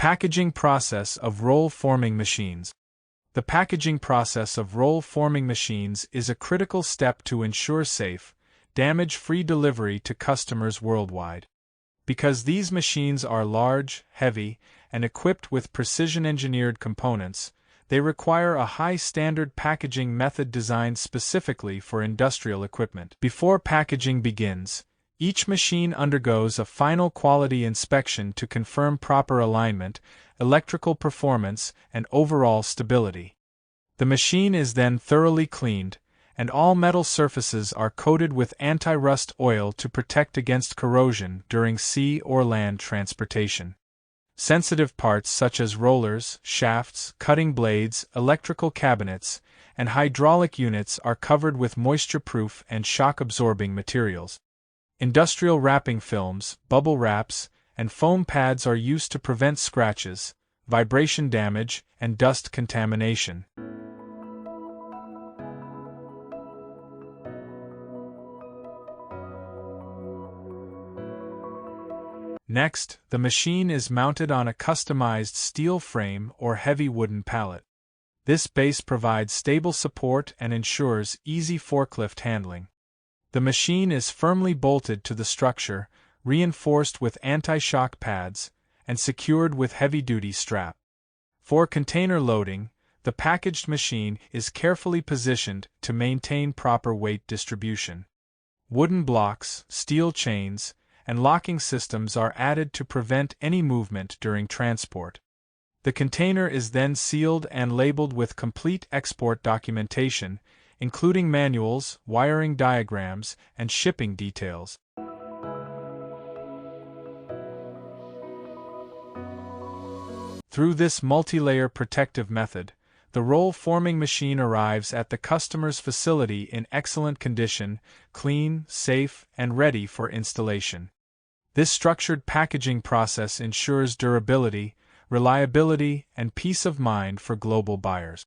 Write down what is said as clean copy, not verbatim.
packaging process of roll-forming machines. The packaging process of roll-forming machines is a critical step to ensure safe, damage-free delivery to customers worldwide. Because these machines are large, heavy, and equipped with precision-engineered components, they require a high-standard packaging method designed specifically for industrial equipment. Before packaging begins, each machine undergoes a final quality inspection to confirm proper alignment, electrical performance, and overall stability. The machine is then thoroughly cleaned, and all metal surfaces are coated with anti-rust oil to protect against corrosion during sea or land transportation. Sensitive parts such as rollers, shafts, cutting blades, electrical cabinets, and hydraulic units are covered with moisture-proof and shock-absorbing materials. Industrial wrapping films, bubble wraps, and foam pads are used to prevent scratches, vibration damage, and dust contamination. Next, the machine is mounted on a customized steel frame or heavy wooden pallet. This base provides stable support and ensures easy forklift handling. The machine is firmly bolted to the structure, reinforced with anti-shock pads, and secured with heavy-duty strap. For container loading, the packaged machine is carefully positioned to maintain proper weight distribution. Wooden blocks, steel chains, and locking systems are added to prevent any movement during transport. The container is then sealed and labeled with complete export documentation, including manuals, wiring diagrams, and shipping details. Through this multi-layer protective method, the roll-forming machine arrives at the customer's facility in excellent condition, clean, safe, and ready for installation. This structured packaging process ensures durability, reliability, and peace of mind for global buyers.